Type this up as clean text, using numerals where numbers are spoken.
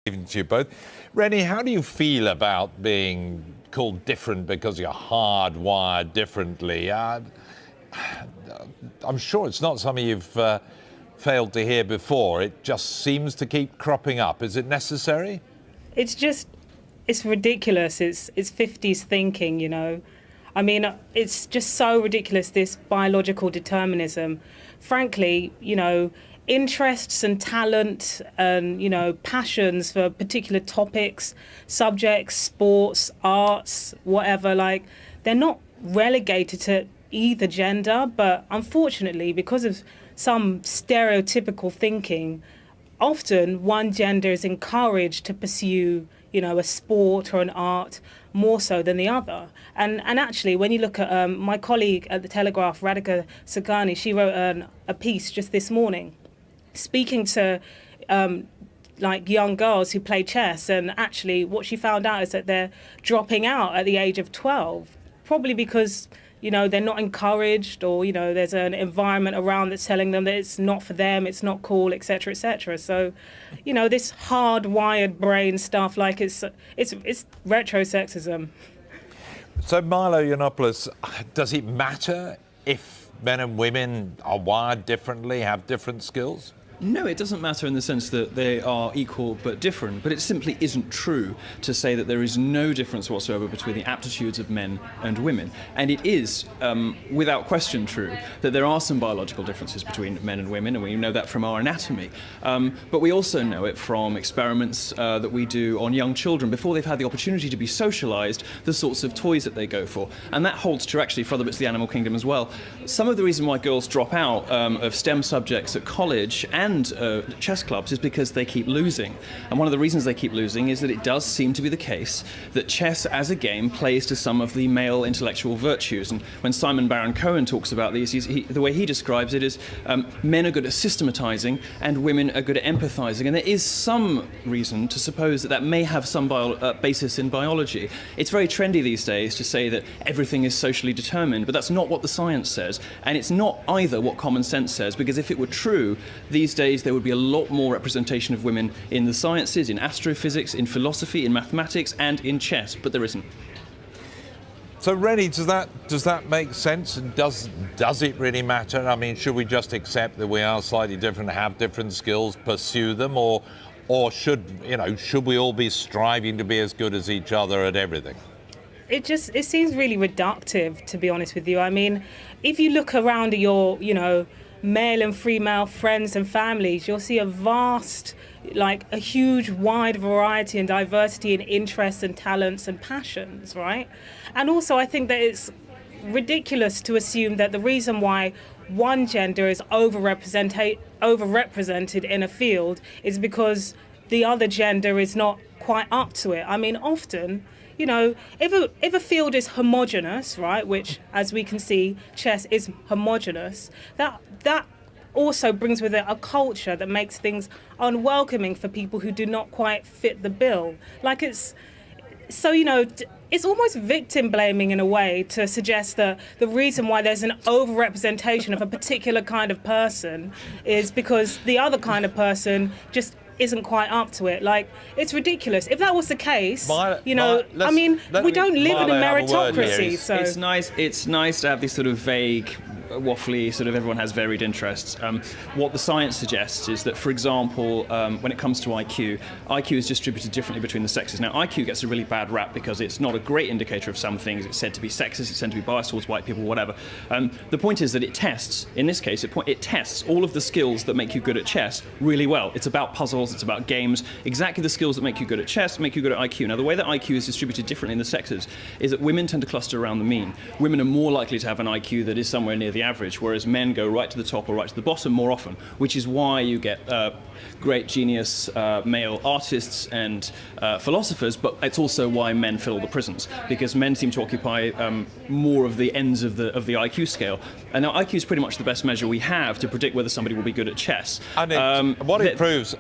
Evening to you both. Rennie, how do you feel about being called different because you're hardwired differently? I'm sure it's not something you've failed to hear before. It just seems to keep cropping up. Is it necessary? It's ridiculous. It's 50s thinking, you know. I mean, it's just so ridiculous, this biological determinism. Frankly, you know, interests and talent and, you know, passions for particular topics, subjects, sports, arts, whatever, like, they're not relegated to either gender, but unfortunately, because of some stereotypical thinking, often one gender is encouraged to pursue, you know, a sport or an art more so than the other. And actually, when you look at my colleague at the Telegraph, Radhika Saghani, she wrote a piece just this morning speaking to like young girls who play chess, and actually what she found out is that they're dropping out at the age of 12, probably because, you know, they're not encouraged, or, you know, there's an environment around that's telling them that it's not for them, it's not cool, etc., etc. So, you know, this hardwired brain stuff, like it's retrosexism. So, Milo Yiannopoulos, does it matter if men and women are wired differently, have different skills? No, it doesn't matter in the sense that they are equal but different, but it simply isn't true to say that there is no difference whatsoever between the aptitudes of men and women. And it is, without question, true that there are some biological differences between men and women, and we know that from our anatomy. But we also know it from experiments that we do on young children before they've had the opportunity to be socialized, the sorts of toys that they go for. And that holds true actually for other bits of the animal kingdom as well. Some of the reason why girls drop out of STEM subjects at college and chess clubs is because they keep losing. And one of the reasons they keep losing is that it does seem to be the case that chess as a game plays to some of the male intellectual virtues. And when Simon Baron-Cohen talks about these, the way he describes it is men are good at systematizing and women are good at empathizing. And there is some reason to suppose that that may have some basis in biology. It's very trendy these days to say that everything is socially determined, but that's not what the science says. And it's not either what common sense says, because if it were true, these days there would be a lot more representation of women in the sciences, in astrophysics, in philosophy, in mathematics, and in chess, but there isn't. So, Rennie, does that make sense? And does it really matter? I mean, should we just accept that we are slightly different, have different skills, pursue them, or should we all be striving to be as good as each other at everything? It seems really reductive, to be honest with you. I mean, if you look around at your, you know, male and female friends and families, you'll see a vast, like a huge wide variety and diversity in interests and talents and passions, right? And also I think that it's ridiculous to assume that the reason why one gender is overrepresented in a field is because the other gender is not quite up to it. I mean, often, you know, if a field is homogenous, right, which, as we can see, chess is homogenous, that also brings with it a culture that makes things unwelcoming for people who do not quite fit the bill. Like, it's so, you know, it's almost victim blaming in a way to suggest that the reason why there's an overrepresentation of a particular kind of person is because the other kind of person just isn't quite up to it. Like, it's ridiculous. If that was the case, you know, I mean, we don't live in a meritocracy. So it's nice to have these sort of vague, waffly, sort of everyone has varied interests. What the science suggests is that, for example, when it comes to IQ is distributed differently between the sexes. Now, IQ gets a really bad rap because it's not a great indicator of some things. It's said to be sexist, it's said to be biased towards white people, whatever. The point is that it tests, in this case, it tests all of the skills that make you good at chess really well. It's about puzzles, it's about games, exactly the skills that make you good at chess, make you good at IQ. Now, the way that IQ is distributed differently in the sexes is that women tend to cluster around the mean. Women are more likely to have an IQ that is somewhere near the average, whereas men go right to the top or right to the bottom more often, which is why you get great genius male artists and philosophers, but it's also why men fill all the prisons, because men seem to occupy more of the ends of the IQ scale. And now IQ is pretty much the best measure we have to predict whether somebody will be good at chess. And what it proves.